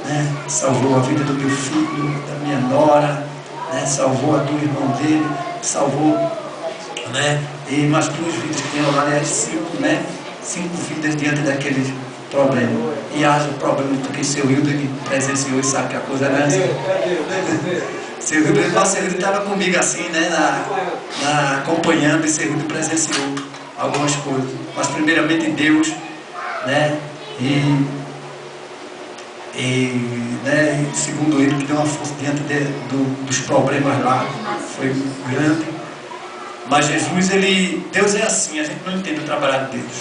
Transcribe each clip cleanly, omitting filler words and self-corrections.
né? Salvou a vida do meu filho, da minha nora, né? Salvou a do irmão dele, salvou, né? E mais 2 vidas que tem lá, né? 5, né? 5 vidas diante daquele problema. E haja o problema porque seu Hildo presenciou e sabe que a coisa não é assim. Seu Hildo, nosso Hildo estava comigo assim, né? Acompanhando, e seu Hildo presenciou algumas coisas. Mas primeiramente Deus, né? Né, segundo ele, que deu uma força diante dos problemas lá, foi grande. Mas Jesus, Deus é assim, a gente não entende o trabalho de Deus.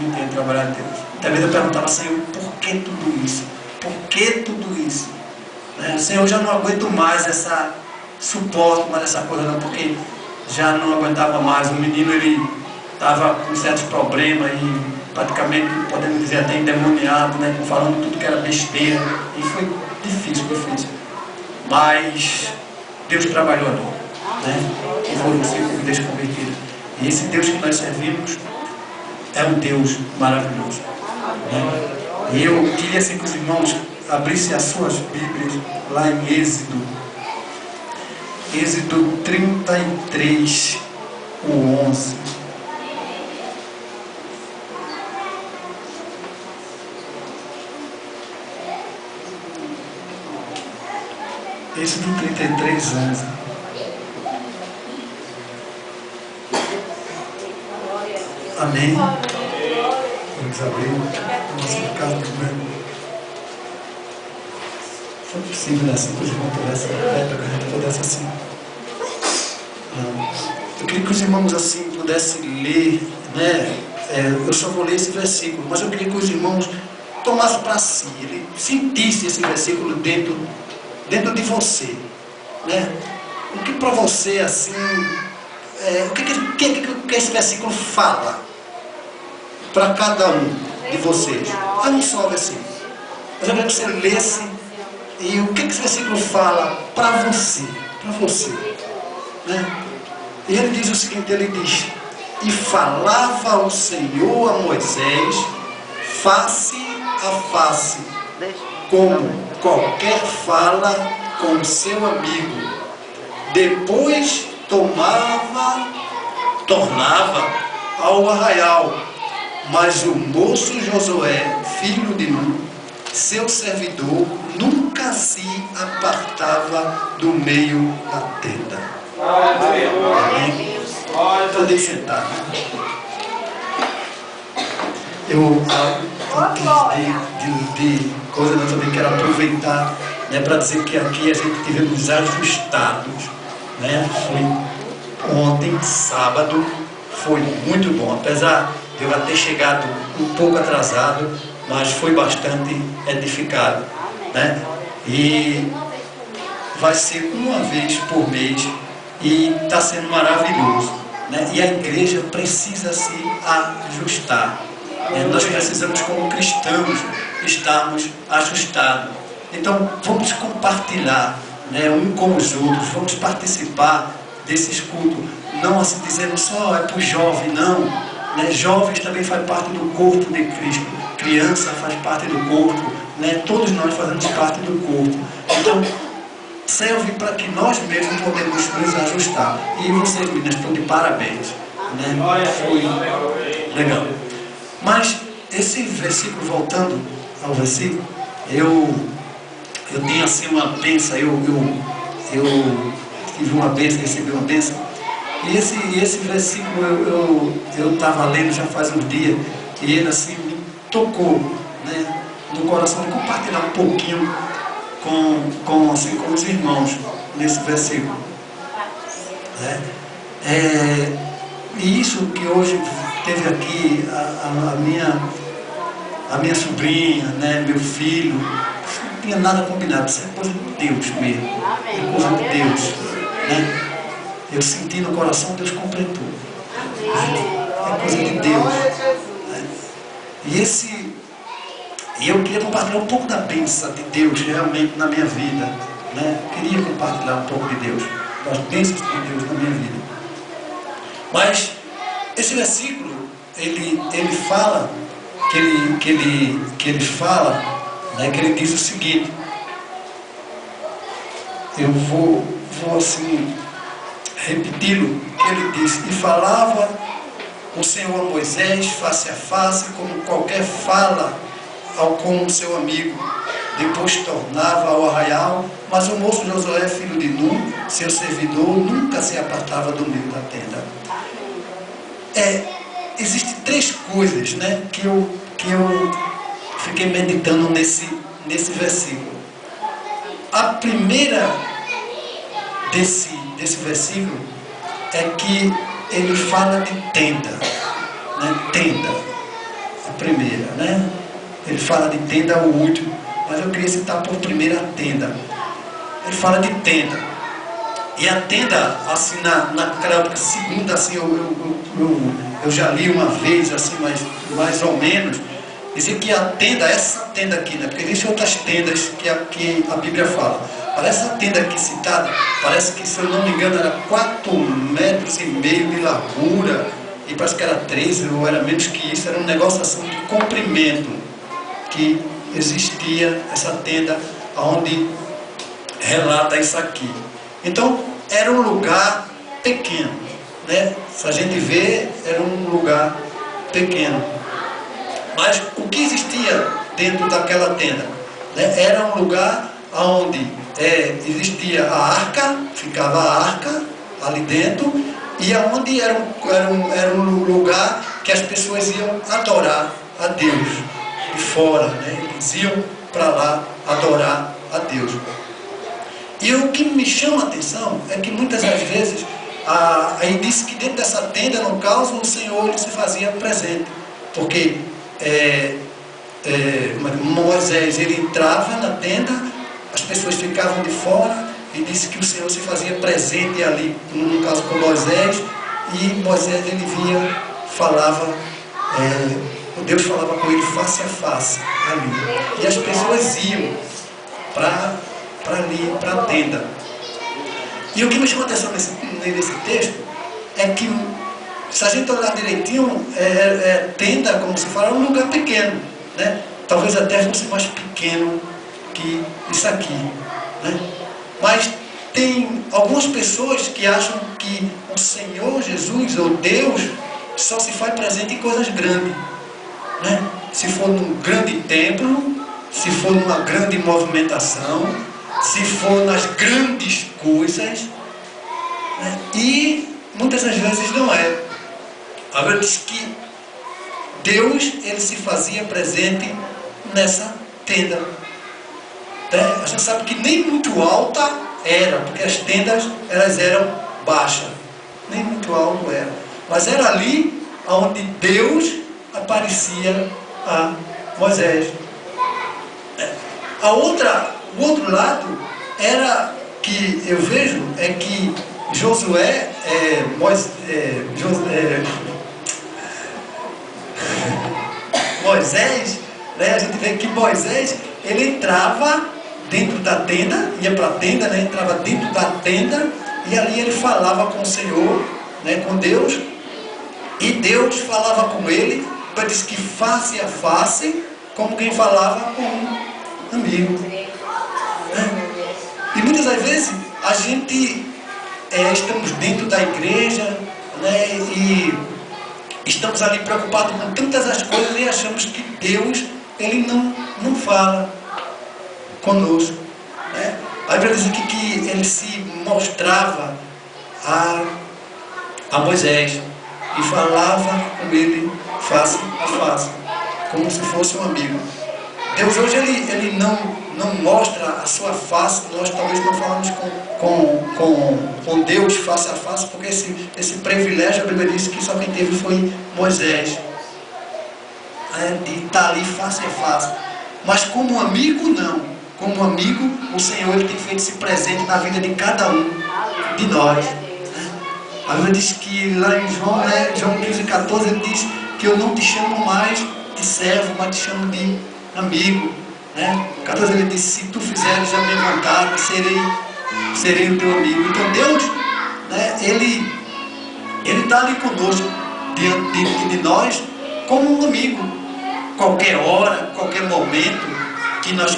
Não entende o trabalho de Deus. Talvez eu perguntava, Senhor, por que tudo isso? Por que tudo isso? Né? Senhor, eu já não aguento mais suporto mais essa coisa não, porque já não aguentava mais. O menino, ele estava com certos problemas e praticamente, podemos dizer, até endemoniado, né? Falando tudo que era besteira. E foi difícil. Mas Deus trabalhou ali, né? E foram 5 vidas convertidas. E esse Deus que nós servimos é um Deus maravilhoso, né? E eu queria assim que os irmãos abrissem as suas Bíblias lá em Êxodo 33, o 11. Êxodo 33, 11. Amém. Vamos abrir. Vamos ficar no foi possível assim, que os irmãos pudessem, para que a gente pudesse assim. Eu queria que os irmãos assim pudessem ler, né? Eu só vou ler esse versículo, mas eu queria que os irmãos tomassem para si, ele sentisse esse versículo dentro de você, né? O que para você assim, o que esse versículo fala para cada um de vocês? É um só versículo, mas eu queria que você lesse. E o que esse versículo fala para você? Para você, né? E ele diz o seguinte, ele diz: e falava o Senhor a Moisés face a face, como qualquer fala com o seu amigo. Depois tornava ao arraial. Mas o moço Josué, filho de Nun, seu servidor, nunca se apartava do meio da tenda. Amém? Podem sentar. Eu, antes de coisa, eu também quero aproveitar, né, para dizer que aqui a gente tivemos ajustados, né? Foi ontem, sábado, foi muito bom, apesar de eu ter chegado um pouco atrasado, mas foi bastante edificado, né? E vai ser uma vez por mês e está sendo maravilhoso, né? E a igreja precisa se ajustar, né? Nós precisamos, como cristãos, estarmos ajustados. Então vamos compartilhar, né, um com os outros, vamos participar desses cultos, não assim dizendo só é para o jovem, não, né? Jovens também fazem parte do corpo de Cristo, criança faz parte do corpo, né? Todos nós fazemos parte do corpo. Então serve para que nós mesmos podemos nos ajustar. E vocês, meninas, estão de parabéns, né? Foi legal. Mas esse versículo, voltando ao versículo, eu tenho assim uma bênção, eu tive uma bênção, recebi uma bênção. E esse versículo eu estava lendo já faz uns dias, e ele assim me tocou, né, no coração, de compartilhar um pouquinho com os irmãos nesse versículo, né? E isso que hoje teve aqui a minha sobrinha, né, meu filho, não tinha nada combinado, isso é coisa de Deus mesmo, é coisa de Deus, né? Eu senti no coração, Deus completou, é coisa de Deus, né? E eu queria compartilhar um pouco da bênção de Deus realmente na minha vida, né? Queria compartilhar um pouco de Deus, das bênçãos de Deus na minha vida. Mas esse versículo, ele fala, que ele fala, né, que ele diz o seguinte, eu vou assim repeti-lo, que ele disse: e falava o Senhor a Moisés face a face, como qualquer fala com o seu amigo. Depois tornava ao arraial, mas o moço Josué, filho de Nun, seu servidor, nunca se apartava do meio da tenda. Existem três coisas, né, que eu fiquei meditando nesse versículo. A primeira desse versículo é que ele fala de tenda, né? Tenda, a primeira, né? Ele fala de tenda o último, mas eu queria citar por primeira a tenda. Ele fala de tenda, e a tenda, assim, naquela época, segunda, assim, eu já li uma vez, assim, mais ou menos, dizia que a tenda, essa tenda aqui, né? Porque existem outras tendas que a Bíblia fala. Parece a tenda aqui citada, parece que, se eu não me engano, era 4,5 metros de largura, e parece que era 13, ou era menos que isso. Era um negócio assim de comprimento que existia essa tenda, onde relata isso aqui. Então era um lugar pequeno, né? Se a gente vê, era um lugar pequeno, mas o que existia dentro daquela tenda, né? Era um lugar onde existia a arca, ficava a arca ali dentro, e aonde era um lugar que as pessoas iam adorar a Deus de fora, né? Eles iam para lá adorar a Deus. E o que me chama a atenção é que muitas das vezes aí disse que dentro dessa tenda, no caso, o Senhor ele se fazia presente, porque Moisés ele entrava na tenda, as pessoas ficavam de fora, e disse que o Senhor se fazia presente ali, no caso com Moisés, e Moisés ele via, falava, Deus falava com ele face a face ali, e as pessoas iam para ali, para a tenda. E o que me chama a atenção nesse texto é que, se a gente olhar direitinho, tenda, como se fala, é um lugar pequeno, né? Talvez até fosse mais pequeno que isso aqui, né? Mas tem algumas pessoas que acham que o Senhor Jesus, ou Deus, só se faz presente em coisas grandes, né? Se for num grande templo, se for numa grande movimentação, se for nas grandes coisas, né? E muitas das vezes não é. A Bíblia diz que Deus ele se fazia presente nessa tenda. A gente sabe que nem muito alta era, porque as tendas elas eram baixas, nem muito alto era, mas era ali onde Deus aparecia a Moisés. O outro lado era que eu vejo é que Moisés, né, a gente vê que Moisés ele entrava dentro da tenda, ia para a tenda, né, entrava dentro da tenda, e ali ele falava com o Senhor, né, com Deus, e Deus falava com ele, para dizer que face a face, como quem falava com um amigo, né? E muitas das vezes a gente estamos dentro da igreja, né, e estamos ali preocupados com tantas as coisas e achamos que Deus ele não fala conosco, né? A Bíblia diz aqui que ele se mostrava a Moisés e falava com ele face a face, como se fosse um amigo. Deus hoje ele não mostra a sua face. Nós talvez não falamos com Deus face a face, porque esse privilégio, a Bíblia diz que só quem teve foi Moisés, de estar ali face a face. Mas como amigo, não. Como amigo, o Senhor ele tem feito esse presente na vida de cada um de nós. A Bíblia diz que lá em João, né, João 15,14, ele diz que eu não te chamo mais de servo, mas te chamo de amigo, né? 14 ele diz: se tu fizeres a minha vontade, serei o teu amigo. Então Deus, né, ele está ali conosco, diante de nós, como um amigo. Qualquer hora, qualquer momento, que nós